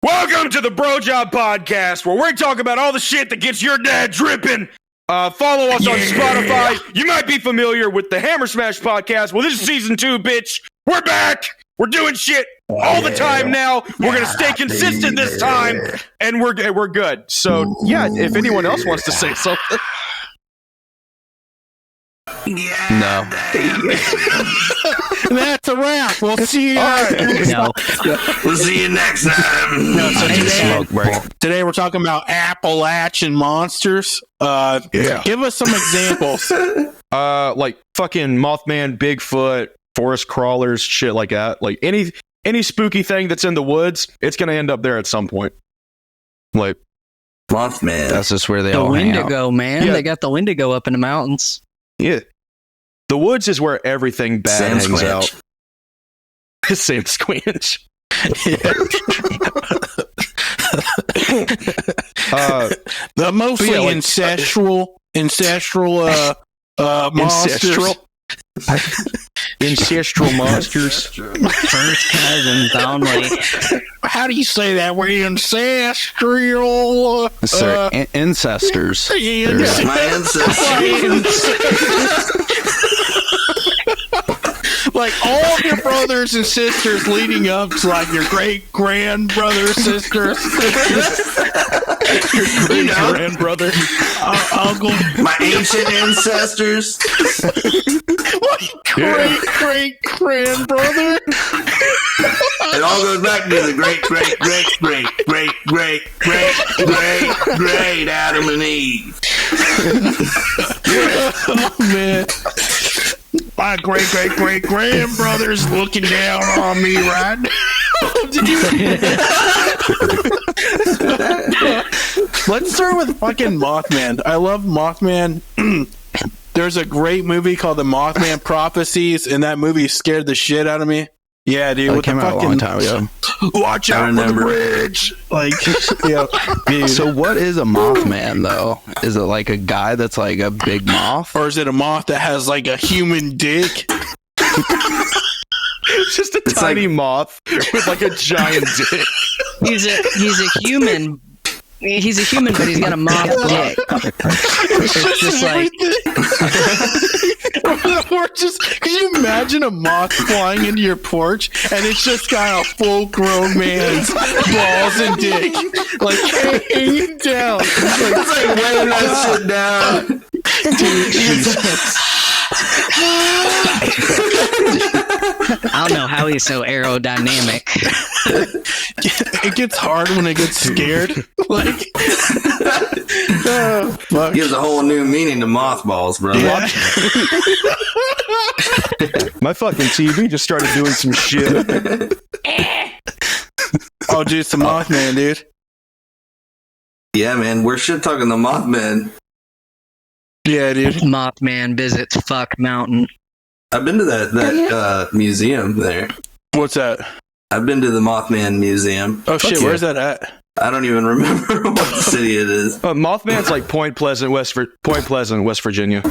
Welcome to the Brojob podcast, where we talk about all the shit that gets your dad dripping. Follow us on Spotify. You might be familiar with the Hammer Smash podcast. Well, this is season 2, bitch. We're back. We're doing shit all the time now. We're gonna stay consistent this time, and we're good. So yeah, if anyone else wants to say something. No. That's a wrap. We'll see you. No. We'll see you next time. No, so Smoke break. today we're talking about Appalachian monsters. Give us some examples. Like fucking Moth Man, Bigfoot, forest crawlers, shit like that. Like any spooky thing that's in the woods, it's gonna end up there at some point. Like Moth Man. That's just where they The all hang out. Wendigo, man. Yeah. They got the Wendigo up in the mountains. yeah, the woods is where everything bad hangs out. Sam Squinch. The mostly yeah, like, ancestral monsters. Ancestral monsters. First cousins only. How do you say that? We're ancestral. Sir, Incestors. My Like all of your brothers and sisters leading up to like your great grandbrother, sisters, Great grandbrother. uncle, My ancient ancestors. great grandbrother. It all goes back to the great Adam and Eve. Oh man. My great grandbrother's looking down on me right now. Let's start with fucking Mothman. I love Mothman. There's a great movie called The Mothman Prophecies, and that movie scared the shit out of me. Yeah, dude. It came out a long time ago. Watch out for the bridge. Like, yeah, dude. So what is a Mothman, though? Is it like a guy that's like a big moth? Or is it a moth that has like a human dick? It's just a tiny moth with like a giant dick. He's a human. He's a human, but he's got a moth dick. It's just like Or just, could you imagine a moth flying into your porch and it's just got a full-grown man's balls and dick, like hanging down? It's like weighing that shit down. I don't know how he's so aerodynamic. It gets hard when it gets scared. Like, oh, fuck. Gives a whole new meaning to mothballs, bro. Yeah. My fucking TV just started doing some shit. Oh, dude, it's the Mothman, dude. Yeah, man. We're shit talking the Mothman. Yeah, dude. Mothman visits Fuck Mountain. I've been to that museum there. What's that? I've been to the Mothman Museum. Oh, shit, yeah. where's that at? I don't even remember what city it is. Mothman's like Point Pleasant, West Virginia.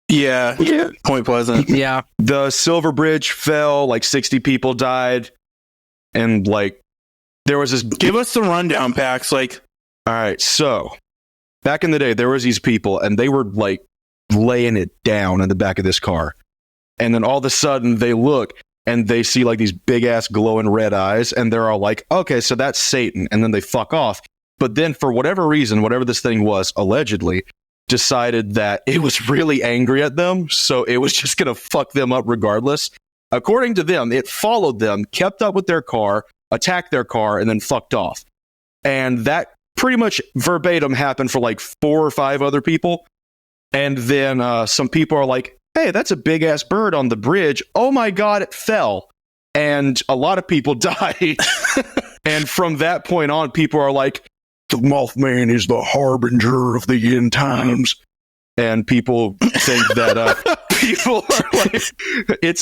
Yeah. Point Pleasant. Yeah. The Silver Bridge fell, like 60 people died, and like there was this. Give us the rundown, Pax. Like, All right, so back in the day, there was these people, and they were like laying it down in the back of this car, and then all of a sudden they look and they see like these big ass glowing red eyes, and they're all like, "Okay, so that's Satan," and then they fuck off. But then, for whatever reason, whatever this thing was, allegedly, decided that it was really angry at them, so it was just gonna fuck them up regardless. According to them, it followed them, kept up with their car, attacked their car, and then fucked off. And that pretty much verbatim happened for like 4 or 5 other people. And then some people are like, "Hey, that's a big ass bird on the bridge. Oh my God, it fell." And a lot of people died. And from that point on, people are like, "The Mothman is the harbinger of the end times." And people think that people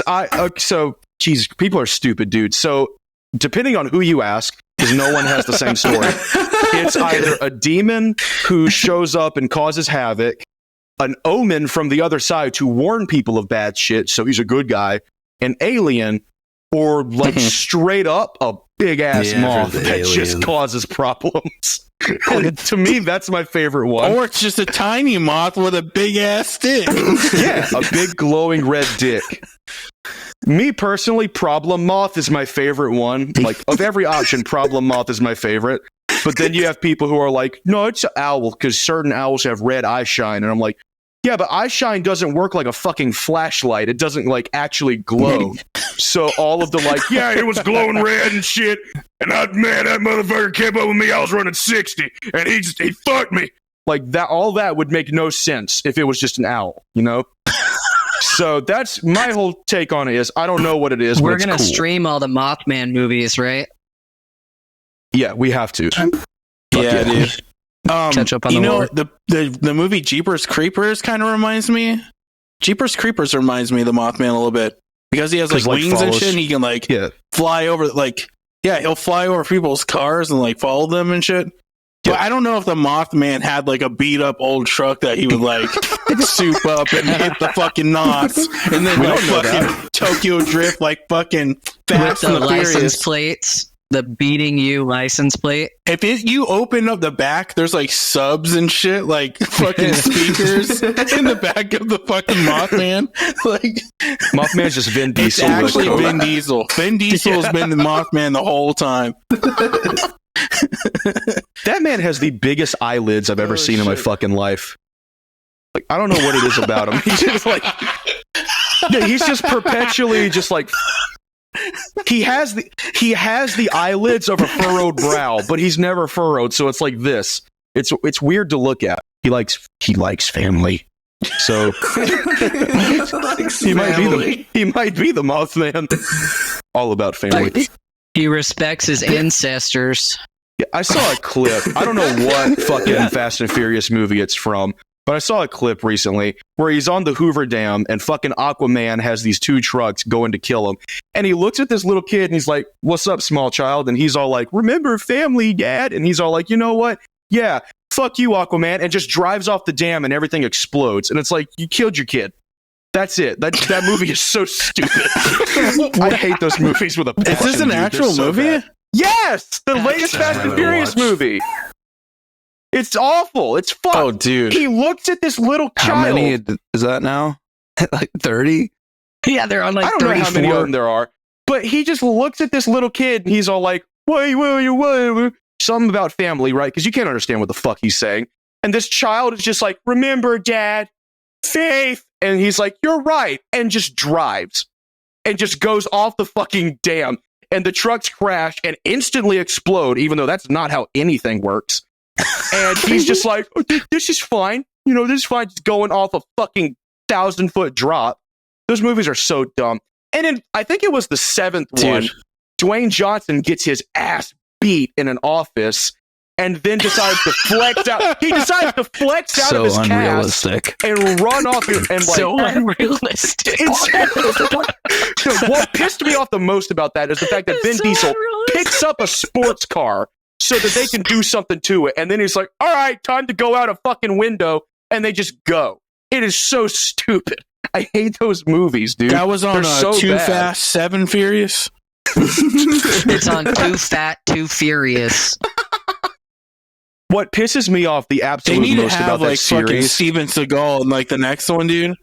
are like, so, geez, people are stupid, dude. So, depending on who you ask, because no one has the same story, it's either a demon who shows up and causes havoc, an omen from the other side to warn people of bad shit, so he's a good guy, an alien, or like straight up a big ass moth for the that just alien. causes problems. And to me, that's my favorite one. Or it's just a tiny moth with a big ass stick. Yeah, a big glowing red dick. Me personally, problem moth is my favorite one. Like, of every option, problem moth is my favorite. But then you have people who are like, no, it's an owl because certain owls have red eye shine. And I'm like, yeah, but eye shine doesn't work like a fucking flashlight. It doesn't like actually glow. So all of the like, yeah, it was glowing red and shit. And man, that motherfucker kept up with me. I was running 60 and he fucked me. Like that, all that would make no sense if it was just an owl, you know? So that's my whole take on it is I don't know what it is. We're but it's gonna cool. stream all the Mothman movies, right? Yeah, we have to. Yeah, dude. Catch up on you the know lore. the movie Jeepers Creepers kind of reminds me. Jeepers Creepers reminds me of the Mothman a little bit because he has like 'Cause, like, wings and follows- shit. And he can like Yeah. fly over he'll fly over people's cars and like follow them and shit. But I don't know if the Mothman had like a beat up old truck that he would like soup up and hit the fucking knots and then We like don't know fucking Tokyo drift like fucking With Fast the and the license Furious. plates, the beating you license plate. If you open up the back, there's like subs and shit, like fucking speakers in the back of the fucking Mothman. Like Mothman's just Vin it's Diesel. actually with- Vin Diesel. Vin Diesel's been the Mothman the whole time. That man has the biggest eyelids I've ever seen in my fucking life. Like, I don't know what it is about him. He's just like, yeah, he's just perpetually just like, he has the eyelids of a furrowed brow, but he's never furrowed. So it's like this. It's weird to look at. He likes family. So he might be the Mothman. All about family. He respects his ancestors. Yeah, I saw a clip. I don't know what fucking Fast and Furious movie it's from, but I saw a clip recently where he's on the Hoover Dam and fucking Aquaman has these two trucks going to kill him. And he looks at this little kid and he's like, "What's up, small child?" And he's all like, "Remember family, Dad?" And he's all like, "You know what? Yeah, fuck you, Aquaman," and just drives off the dam and everything explodes. And it's like, you killed your kid. That's it. That movie is so stupid. I hate those movies with a passion. Is this an dude. They're actual so movie? bad. Yes, the latest Fast and Furious movie. It's awful. It's fucked. Oh, dude. He looks at this little How child. many is that now? Like 30? Yeah, they're on like I don't know 34. how many of them there are, but he just looks at this little kid and he's all like, wait, something about family, right? Because you can't understand what the fuck he's saying. And this child is just like, "Remember, Dad, faith." And he's like, "You're right," and just drives and just goes off the fucking dam. And the trucks crash and instantly explode, even though that's not how anything works. And he's just like, "Oh, this is fine. You know, this is fine." Just going off a fucking 1,000-foot drop. Those movies are so dumb. And then I think it was the seventh one. Dwayne Johnson gets his ass beat in an office and then decides to flex out. He decides to flex out So of his cast unrealistic. and run off and like. So unrealistic. What pissed me off the most about that is the fact that Vin So Diesel unrealistic. picks up a sports car so that they can do something to it, and then he's like, "All right, time to go out a fucking window," and they just go. It is so stupid. I hate those movies, dude. That was on They're so Too bad. Fast, 7 Furious. It's on Too Fat, Too Furious. What pisses me off the They absolute need to most about have that like fucking series, Steven Seagal in like the next one, dude.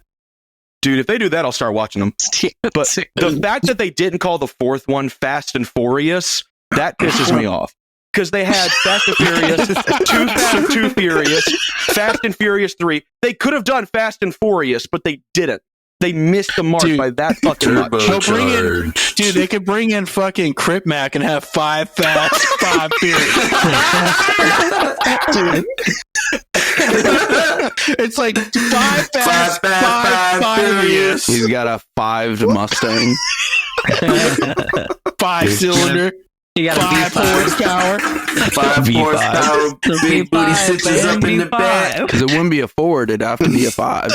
dude. If they do that, I'll start watching them. But the fact that they didn't call the fourth one Fast and Furious, that pisses me off. Because they had Fast and Furious, Too Fast and Too Furious, Fast and Furious 3. They could have done Fast and Furious, but they didn't. They missed the mark Dude, by that fucking much. They'll bring in, dude, they could bring in fucking Crip Mac and have 5 Fast, 5 Furious. It's like 5 Fast, 5 Furious, He's got a 5 Mustang. 5 cylinder, You got 5 a V5. horsepower. 5 V5. horsepower, The big booty V5, stitches up in the V5. back. Because it wouldn't be a Ford, it'd have to be a 5.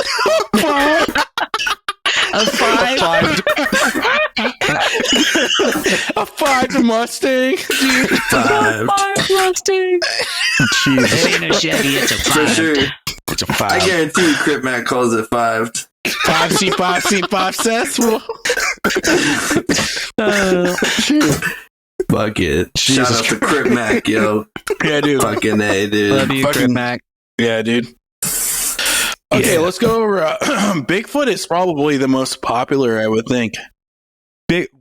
A 5. A 5 Mustang, dude. 5. Mustang. Jesus. It ain't a Chevy, it's a For 5. sure. It's a I 5. guarantee you Crip Mac calls it 5. Successful. Fuck it. Shout out to Crip Mac, yo. Yeah, dude. Fucking A, dude. Love you, Fucking- Crip Mac. Yeah, dude. Okay, let's go over. Bigfoot is probably the most popular, I would think.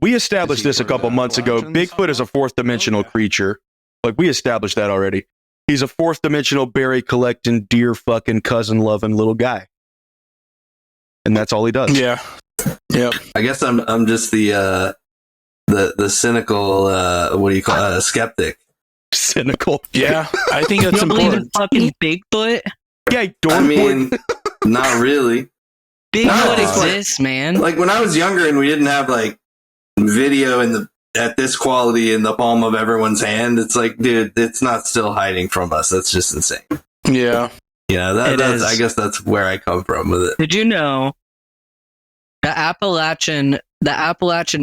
We established this a couple months ago. Bigfoot is a fourth dimensional creature. Like, we established that already. He's a fourth dimensional berry collecting, deer fucking, cousin loving little guy. And that's all he does. Yeah. Yep. I guess I'm just the cynical what do you call skeptic. Cynical. Yeah, I think You that's don't believe in important. fucking Bigfoot? Yeah, I mean, not really. Bigfoot No. exists, man. Like when I was younger and we didn't have like video at this quality in the palm of everyone's hand, it's like, dude, it's not still hiding from us. That's just insane. Yeah. Yeah, It that's is. I guess that's where I come from with it. Did you know the Appalachian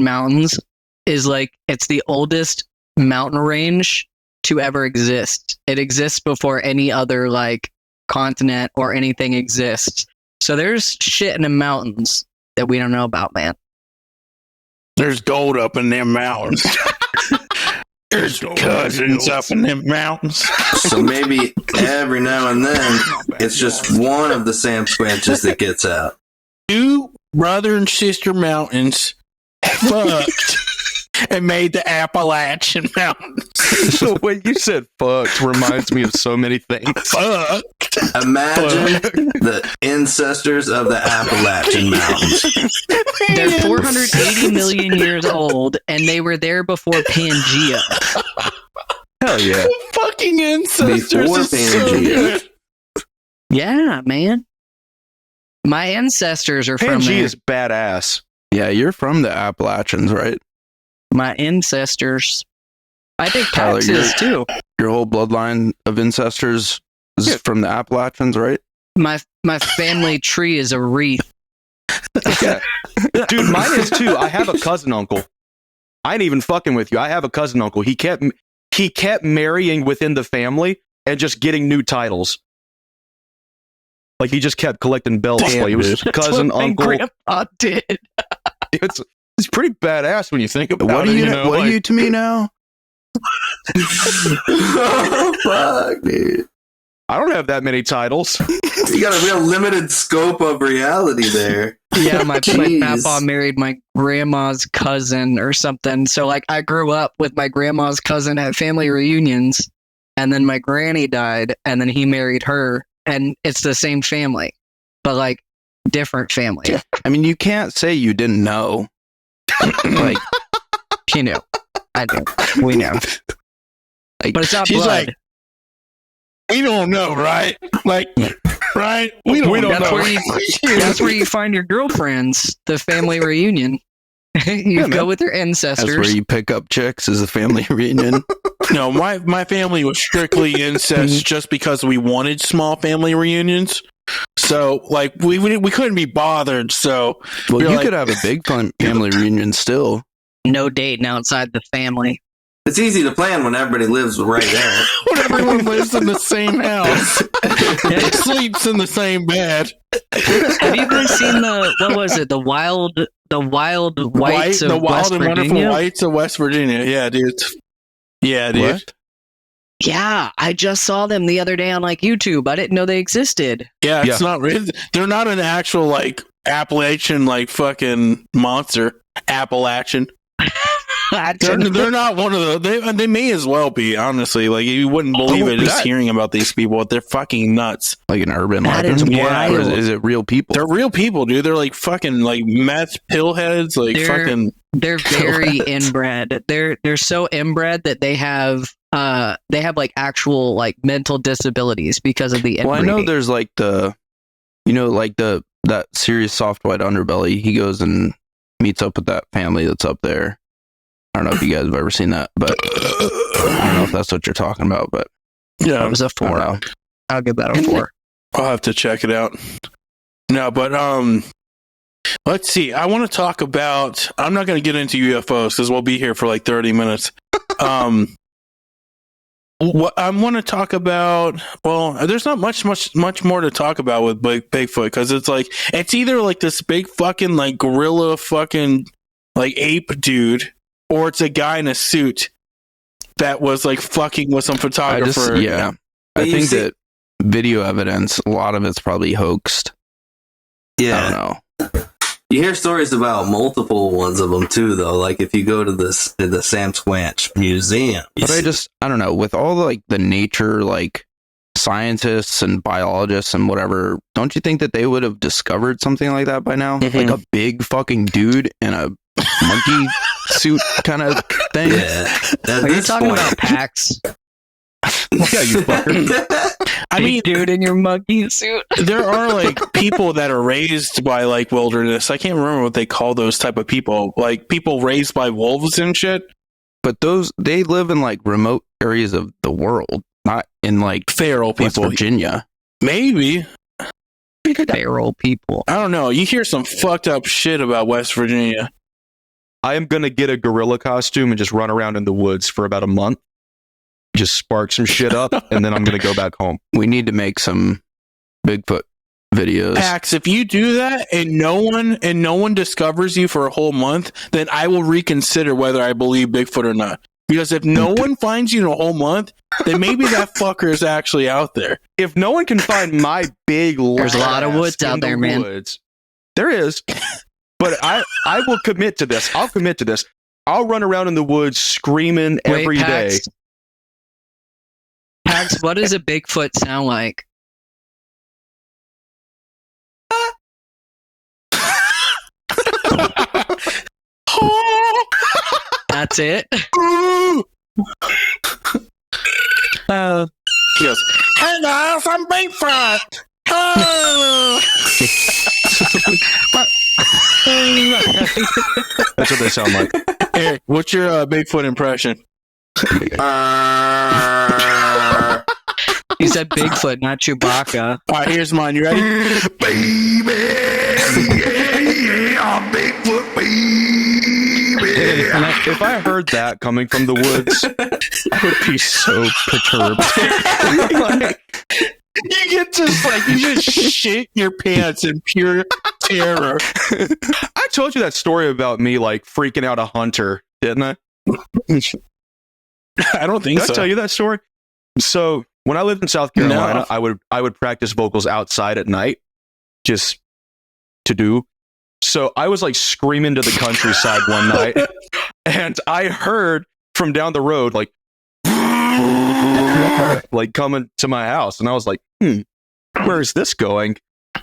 Mountains is like, it's the oldest mountain range to ever exist. It exists before any other like continent or anything exists. So there's shit in the mountains that we don't know about, man. There's gold up in them mountains. There's cousins up in them mountains. So maybe every now and then it's just one of the Sam Squanches that gets out. Two brother and sister mountains fucked and made the Appalachian Mountains. So when you said fucked reminds me of so many things. Fuck. Imagine the ancestors of the Appalachian Mountains. They're 480 million years old, and they were there before Pangea. Hell yeah. Fucking ancestors. Before is so Pangea. good. Yeah, man. My ancestors are from Pangea there. is badass. Yeah, you're from the Appalachians, right? My ancestors. I think Tyler, Pax is too. Your whole bloodline of ancestors is from the Appalachians, right? My family tree is a wreath. Yeah. Dude, mine is too. I have a cousin uncle. I ain't even fucking with you. I have a cousin uncle. He kept marrying within the family and just getting new titles. Like, he just kept collecting belts. Damn, Like, it was dude. his cousin, That's what uncle. my grandpa did. It's pretty badass when you think about What it. are you? know, What like- are you to me now? Oh, fuck, dude. I don't have that many titles. You got a real limited scope of reality there. Yeah, my Jeez. grandpa married my grandma's cousin or something. So, like, I grew up with my grandma's cousin at family reunions, and then my granny died, and then he married her, and it's the same family, but like different family. I mean, you can't say you didn't know. Like, He knew. I knew. We know. Like, But it's not she's blood. like, we don't know, right? Like, right? We don't that's know. where that's where you find your girlfriends. The family reunion. You go with your that's ancestors. where you pick up chicks as a family reunion. No, my family was strictly incest just because we wanted small family reunions. So, like, we couldn't be bothered. So, Well, we're you like, could have a big family reunion still. No dating outside the family. It's easy to plan when everybody lives right there. when everyone lives in the same house, sleeps in the same bed. Have you guys seen what was it? The wild whites of the wild West and wonderful Virginia? whites of West Virginia. Yeah, dude. Yeah, dude. What? Yeah, I just saw them the other day on like YouTube. I didn't know they existed. Yeah, it's not. They're not an actual like Appalachian like fucking monster. Appalachian. They're not one of the. They may as well be, honestly. Like, you wouldn't believe it just hearing about these people. They're fucking nuts. Like an urban That legend? is Yeah. Or is, wild. is it real people? They're real people, dude. They're like fucking like meth pillheads. Like They're- fucking. They're very inbred. They're so inbred that they have like actual like mental disabilities because of the Well, I inbreeding. know there's like that serious soft white underbelly. He goes and meets up with that family that's up there. I don't know if you guys have ever seen that, but I don't know if that's what you're talking about. But Yeah, That was a I don't 4. know. I'll give that a 4. I'll have to check it out. No, but let's see. I want to talk about. I'm not going to get into UFOs because we'll be here for like 30 minutes. what I want to talk about, well, there's not much more to talk about with Bigfoot, because it's like, it's either like this big fucking like gorilla fucking like ape dude, or it's a guy in a suit that was like fucking with some photographer. I think that video evidence, a lot of it's probably hoaxed. Yeah. I don't know. You hear stories about multiple ones of them too, though. Like if you go to the Sam Squanch Museum, But I don't know, with all like the nature, like scientists and biologists and whatever, don't you think that they would have discovered something like that by now? Mhm. Like a big fucking dude in a monkey suit kind of thing? Yeah. At Are you this talking point- about PAX? Yeah, you fucker. I mean, dude in your monkey suit. there are like people that are raised by like wilderness. I can't remember what they call those type of people. Like people raised by wolves and shit. But they live in like remote areas of the world, not in like Feral West people. Virginia. Maybe. Feral people. I don't know. You hear some fucked up shit about West Virginia. I am going to get a gorilla costume and just run around in the woods for about a month. Just spark some shit up, and then I'm going to go back home. We need to make some Bigfoot videos. Pax, if you do that and no one discovers you for a whole month, then I will reconsider whether I believe Bigfoot or not. Because if no one finds you in a whole month, then maybe that fucker is actually out there. If no one can find my big, There's a lot of ass woods out in the there, man. woods, there is. But I will commit to this. I'll commit to this. I'll run around in the woods screaming every day. Pax, what does a Bigfoot sound like? That's it. He goes, "Hey guys, I'm Bigfoot." That's what they sound like. Eric, what's your Bigfoot impression? You said Bigfoot, not Chewbacca. All right, here's mine. You ready? Baby, I'm Bigfoot, baby. If I heard that coming from the woods, I would be so perturbed. You get just like, you just shit your pants in pure terror. I told you that story about me like freaking out a hunter, didn't I? I don't think Did so. I tell you that story? So when I lived in South Carolina, I would practice vocals outside at night, just to do. So I was like screaming to the countryside one night, and I heard from down the road like coming to my house, and I was like, where is this going?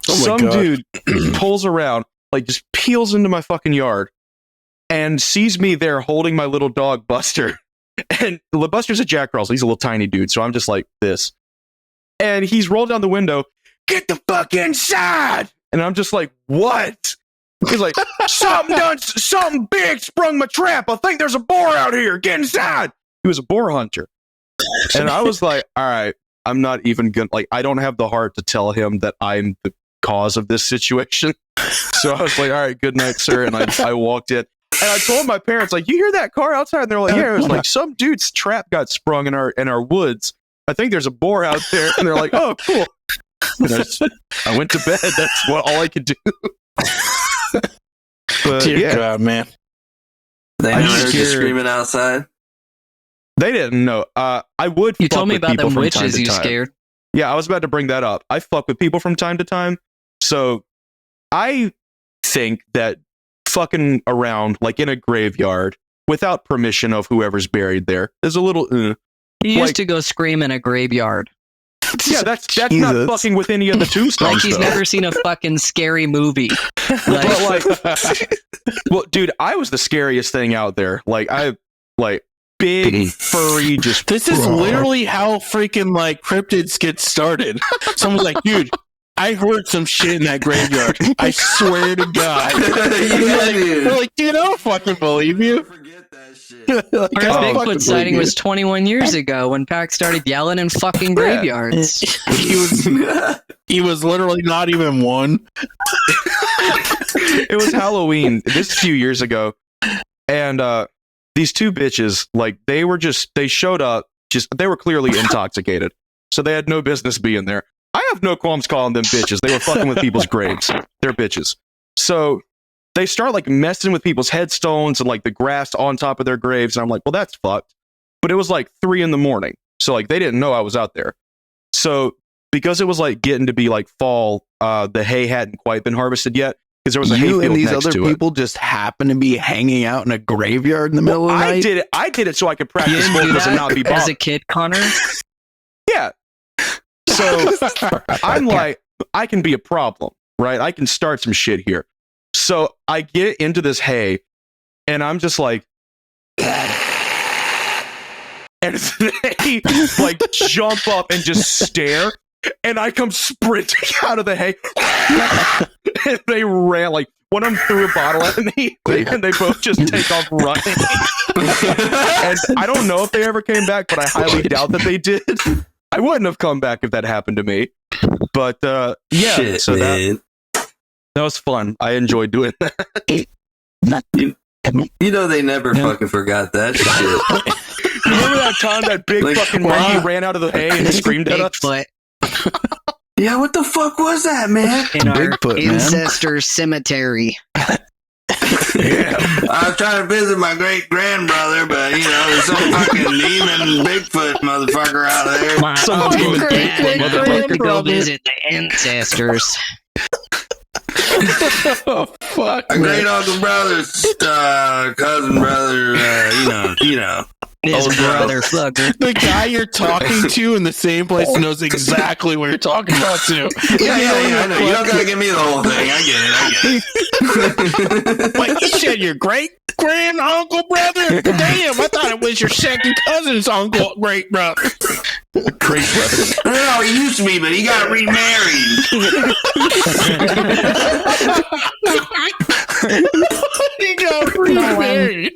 Some God. dude pulls around, like just peels into my fucking yard, and sees me there holding my little dog Buster. And Buster's a Jack Russell. He's a little tiny dude, so I'm just like this. And he's rolled down the window, get the fuck inside! And I'm just like, what? He's like, something big sprung my trap. I think there's a boar out here. Get inside. He was a boar hunter. And I was like, all right, I'm not even gonna, like, I don't have the heart to tell him that I'm the cause of this situation. So I was like, all right, good night, sir. And I walked in. And I told my parents, like, you hear that car outside? And they're like, yeah, it was like some dude's trap got sprung in our woods. I think there's a boar out there. And they're like, oh, cool. And I went to bed. That's all I could do. But Dear yeah, God, man. They I'm never heard you scared. screaming outside. they didn't know. I would. You fuck told me with about people them from time witches to you time. scared. Yeah, I was about to bring that up. I fuck with people from time to time. So I think that fucking around like in a graveyard without permission of whoever's buried there is a little. You used Like- to go scream in a graveyard. Yeah, that's not Jesus. fucking with any of the tombstones. Like he's though. never seen a fucking scary movie. But like, well, dude, I was the scariest thing out there. Like big furry, just This is literally how freaking like cryptids get started. Someone's like, dude, I heard some shit in that graveyard. I swear to God. Yeah, dude. We're like, dude, I don't fucking believe you. Forget that shit. Like, Our I don't Bigfoot fucking sighting believe was 21 years ago when Pac started yelling in fucking graveyards. He was literally not even one. it was Halloween. This a few years ago, and these two bitches, like they showed up they were clearly intoxicated. So they had no business being there. I have no qualms calling them bitches. They were fucking with people's graves. They're bitches. So they start like messing with people's headstones and like the grass on top of their graves. And I'm like, well, that's fucked. But it was like 3 a.m. So like they didn't know I was out there. So because it was like getting to be like fall, the hay hadn't quite been harvested yet. Because there was a hayfield and these next other to people just happen to be hanging out in a graveyard in the middle of the night. I did it so I could practice You didn't do vocals and that not be as bothered. a kid, Connor? Yeah. So I'm like, I can be a problem, right? I can start some shit here. So I get into this hay and I'm just like, and they like jump up and just stare. And I come sprinting out of the hay. And they ran, like, one of them threw a bottle at me, and they both just take off running. And I don't know if they ever came back, but I highly doubt that they did. I wouldn't have come back if that happened to me. But, yeah, Shit, so man. that was fun. I enjoyed doing that. You know they never fucking forgot that shit. Remember that time that big Like, fucking monkey ran out of the hay and screamed at us? Bigfoot Yeah, what the fuck was that, man? in our Bigfoot, man. ancestor cemetery. Yeah. I was trying to visit my great grandbrother, but you know, there's some fucking demon Bigfoot motherfucker out there. My Some uncle demon and dad Bigfoot and I motherfucker. went to go visit the ancestors. Oh fuck! A great uncle brother's cousin brother, you know. His Oh, no. brother fucker. The guy you're talking to in the same place knows exactly what you're talking about too. Yeah, I know. You don't gotta give me the whole thing. I get it. Wait, you said your great grand uncle brother? Damn, I thought it was your second cousin's uncle great brother. Great brother. No, he used to be, but he got remarried. He got remarried.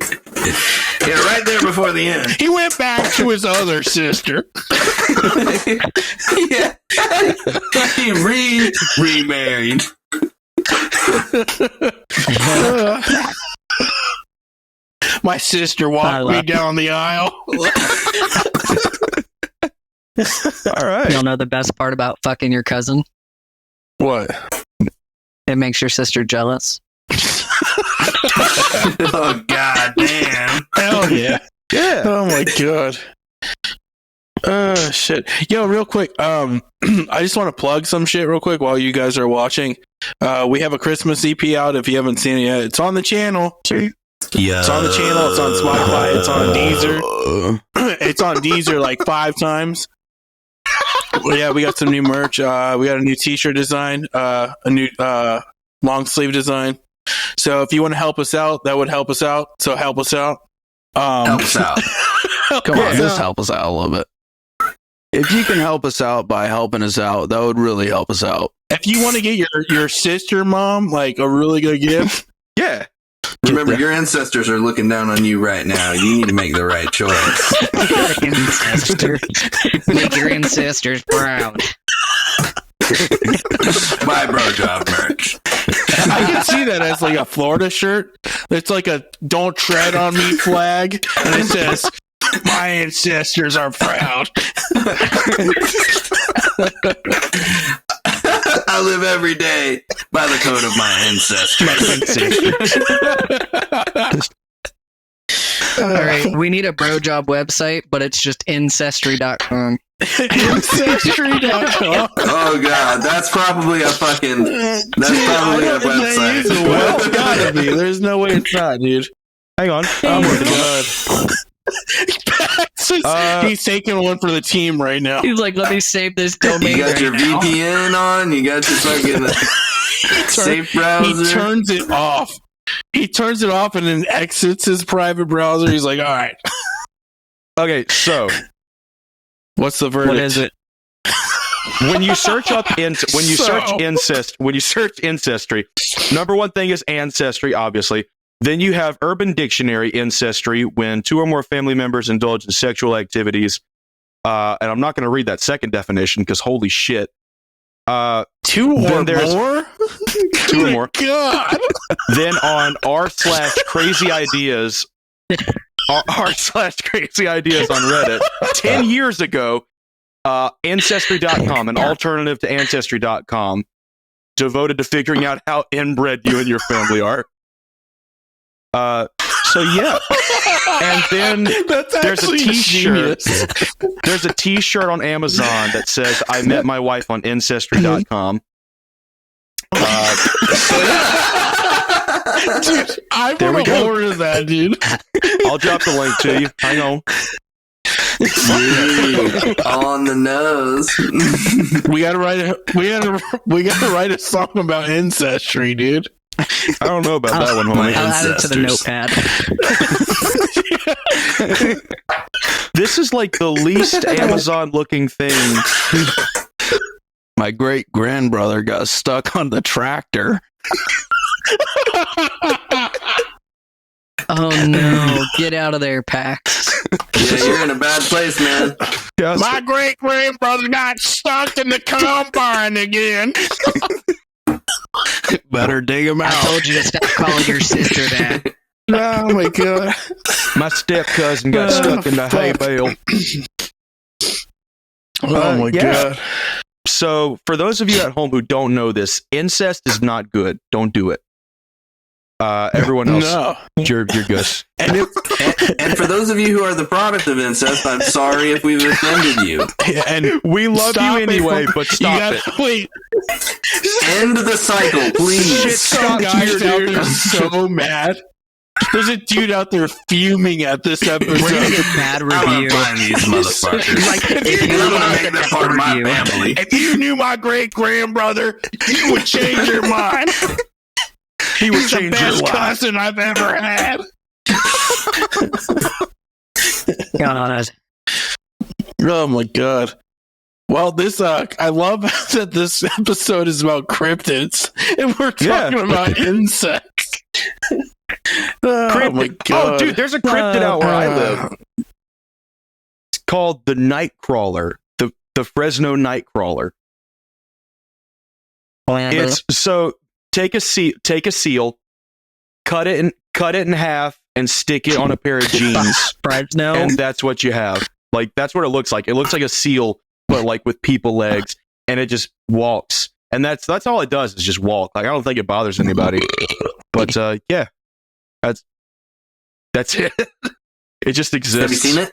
Yeah, right there before the end. He went back to his other sister. Yeah. He remarried. My sister walked me down the aisle. All right. You'll know the best part about fucking your cousin? What? It makes your sister jealous. Oh, god damn. Hell yeah. Yeah. Oh my god. Oh shit. Yo, real quick. I just want to plug some shit real quick while you guys are watching. We have a Christmas EP out if you haven't seen it yet. It's on the channel. Yeah. It's on the channel, it's on Spotify, it's on Deezer. It's on Deezer like 5 times. Well, yeah, we got some new merch. We got a new t-shirt design, a new long sleeve design. So if you want to help us out, that would help us out. So help us out. Help us out. Come on, just help us out a little bit. If you can help us out by helping us out, that would really help us out. If you want to get your sister mom like a really good gift, Yeah. Remember, your ancestors are looking down on you right now. You need to make the right choice. Ancestor. Make your ancestors proud. Buy Brojob merch. I can see that as like a Florida shirt. It's like a "Don't Tread on Me" flag, and it says, "My ancestors are proud." I live every day by the code of my ancestors. All right, we need a Brojob website, but it's just ancestry.com. Ancestry.com. Oh god, that's probably a fucking. That's probably a website. Well, it's gotta be. There's no way it's not, dude. Hang on. Oh my god. He's taking one for the team right now. He's like, let me save this domain. You got right your now. VPN on. You got your fucking safe browser. He turns it off. He turns it off and then exits his private browser. He's like, all right. Okay, so What's the verdict? What is it? when you search ancestry, number one thing is ancestry, obviously. Then you have Urban Dictionary ancestry, when 2 or more family members indulge in sexual activities. And I'm not going to read that second definition because holy shit. 2 or there's- more? 2 or more. God. Then on r/crazy ideas, r/crazy ideas on Reddit 10 years ago. Ancestry.com, an alternative to Ancestry.com, devoted to figuring out how inbred you and your family are. So yeah, and then there's a T-shirt. There's a T-shirt on Amazon that says "I met my wife on Ancestry.com." Dude, I There we want to go. order that, dude. I'll drop the link to you. Hang on. On the nose. We gotta write a song about ancestry, dude. I don't know about that one, homie. I'll add it to the notepad. This is like the least Amazon-looking thing. My great grandbrother got stuck on the tractor. Oh no! Get out of there, Pax. Yeah, you're in a bad place, man. My great grandbrother got stuck in the combine again. Better dig him I out. told you to stop calling your sister that. Oh my god. My step cousin got stuck in the hay bale. Oh my god. So, for those of you at home who don't know this, incest is not good. Don't do it. Everyone else, No. you're good. And And for those of you who are the product of incest, I'm sorry if we've offended you. and We love Stop you it anyway, from- but you stop gotta, it. Wait, End the cycle, please. Shit, some stop guys here, out dude. there so mad. There's a dude out there fuming at this We're gonna episode. get bad I'm gonna review. find these motherfuckers. Like, if If you you knew want my, to make that part of my family. if you knew my great grandbrother, you would change your mind. He would He's the change your best life. cousin I've ever had. God. Oh my god. Well, this I love that this episode is about cryptids and we're talking about insects. Oh my god. Oh, dude, there's a cryptid out where I live. It's called the Nightcrawler, the Fresno Nightcrawler. It's so take a seal, cut it in half, and stick it on a pair of jeans, Fresno. and that's what you have. Like that's what it looks like. It looks like a seal, but like with people legs, and it just walks. And that's all it does is just walk. Like I don't think it bothers anybody. But yeah, that's it. It just exists. Have you seen it?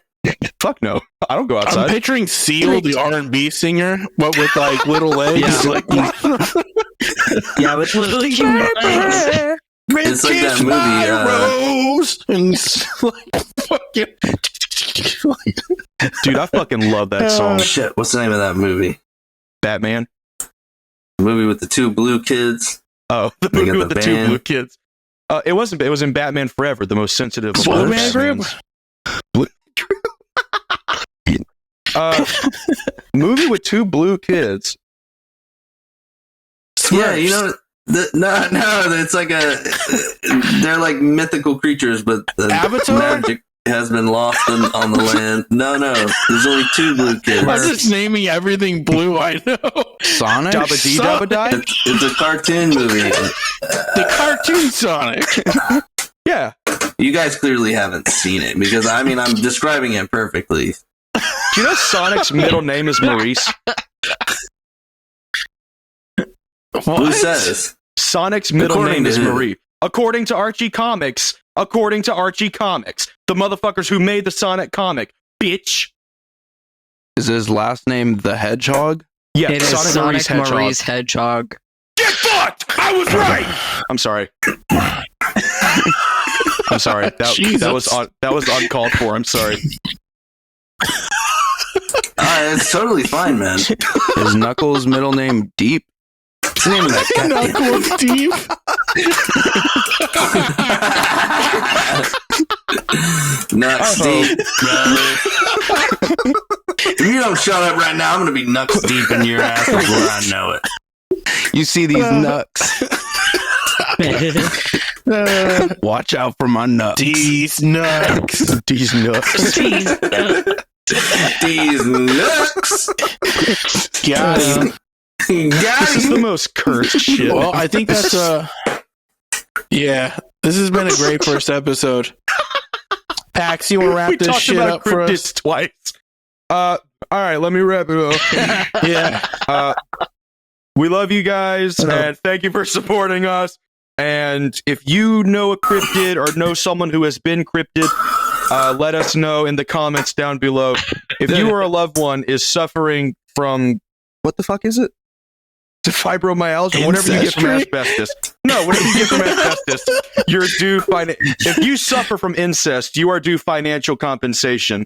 Fuck no, I don't go I'm outside. picturing Seal, the R&B singer, but with like little legs. Yeah. Like, yeah, with little It's like that movie. Rose and it's like fucking. Dude, I fucking love that song. Shit, what's the name of that movie? Batman. The movie with the two blue kids. Oh, the They movie got with the the two band. blue kids. It wasn't. It was in Batman Forever, the most sensitive of all Blue Man Group? Batmans. Movie with two blue kids. Yeah, you know, no, it's like they're like mythical creatures, but the Avatar? magic has been lost on the land. No, there's only two blue kids. I'm just naming everything blue I know. Sonic? Dabba dee dabba die. It's a cartoon movie. The cartoon Sonic. Yeah. You guys clearly haven't seen it because I mean I'm describing it perfectly. Do you know Sonic's middle name is Maurice? Who says? Sonic's middle According name to is who? Marie. According to Archie Comics. The motherfuckers who made the Sonic comic. Bitch. Is his last name the Hedgehog? Yeah, It is Sonic Sonic Maurice Hedgehog. Maurice Hedgehog. Get fucked! I was right! I'm sorry. I'm sorry. That was uncalled for. I'm sorry. It's totally fine, man. Is Knuckles' middle name Deep? What's the name of that cat? Knuckles Deep. Nuts deep. If you don't shut up right now, I'm gonna be nuts deep in your ass before I know it. You see these nucks. Watch out for my nuts. These nuts. These nuts. These nuts. Got him. This is the most cursed shit. Well, I think that's yeah. This has been a great first episode. Pax, you want to wrap we this talked shit about up for us? cryptids twice. All right, let me wrap it up. Yeah. We love you guys, and thank you for supporting us. And if you know a cryptid or know someone who has been cryptid, let us know in the comments down below. If you or a loved one is suffering from, what the fuck is it? Fibromyalgia, whatever you get from asbestos. No, whatever you get from asbestos, you're due. If you suffer from incest, you are due financial compensation.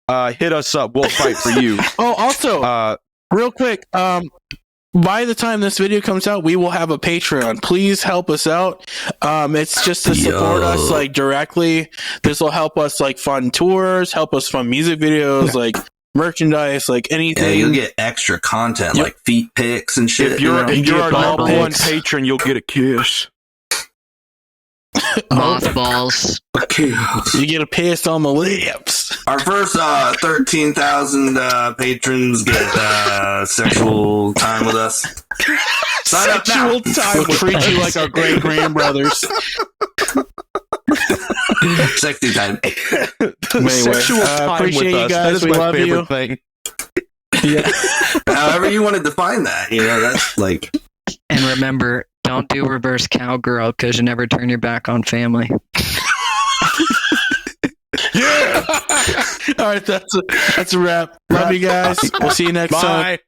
Hit us up. We'll fight for you. Oh, also, real quick, by the time this video comes out, we will have a Patreon. Please help us out. It's just to support us like directly. This will help us like fund tours, help us fund music videos, like merchandise, like anything. Yeah, you'll get extra content like feet pics and shit. If you're our number ball one pics. patron, you'll get a kiss. Mothballs. You get a piss on the lips. Our first 13,000 patrons get sexual time with us. Sign up now. We'll treat you like our great grandbrothers. Sexy time. Sexual time appreciate with you us. guys. That is We my love favorite you. thing. Yeah. However you want to define that, that's like. And remember, don't do reverse cowgirl because you never turn your back on family. Yeah. All right, that's a wrap. Love you guys. We'll see you next time. Bye.